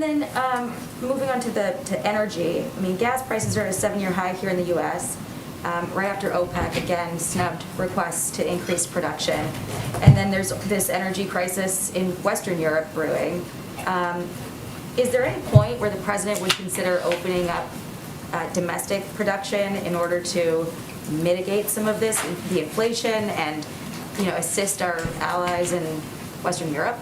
then moving on to energy, I mean, gas prices are at a 7-year high here in the U.S. Right after OPEC again snubbed requests to increase production, and then there's this energy crisis in Western Europe brewing. Is there any point where the president would consider opening up domestic production in order to mitigate some of this, the inflation, and assist our allies in Western Europe?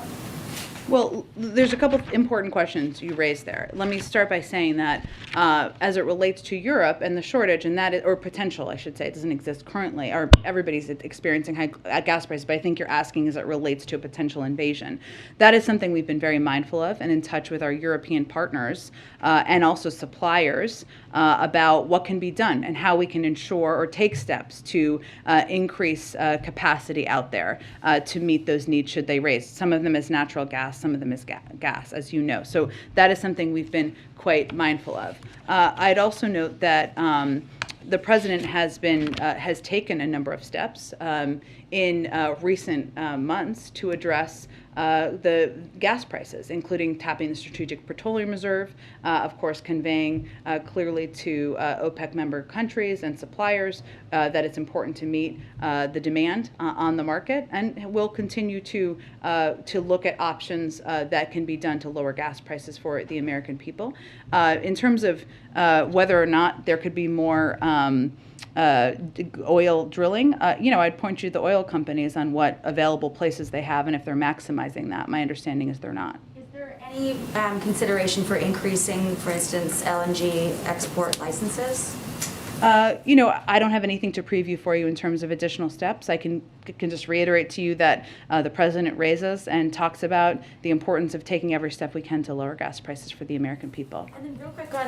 Well, there's a couple of important questions you raised there. Let me start by saying that as it relates to Europe and the shortage, and that is, or potential, I should say, it doesn't exist currently, or everybody's experiencing high gas prices, but I think you're asking as it relates to a potential invasion. That is something we've been very mindful of and in touch with our European partners and also suppliers about what can be done and how we can ensure or take steps to increase capacity out there to meet those needs should they raise. Some of them is natural gas, some of them is gas, as you know. So that is something we've been quite mindful of. I'd also note that the president has taken a number of steps in recent months to address the gas prices, including tapping the Strategic Petroleum Reserve, of course conveying clearly to OPEC member countries and suppliers that it's important to meet the demand on the market, and we'll continue to look at options that can be done to lower gas prices for the American people. In terms of whether or not there could be more oil drilling, I'd point you to the oil companies on what available places they have and if they're maximizing that. My understanding is they're not. Is there any consideration for increasing, for instance, LNG export licenses? I don't have anything to preview for you in terms of additional steps. I can just reiterate to you that the president raises and talks about the importance of taking every step we can to lower gas prices for the American people. And then real quick on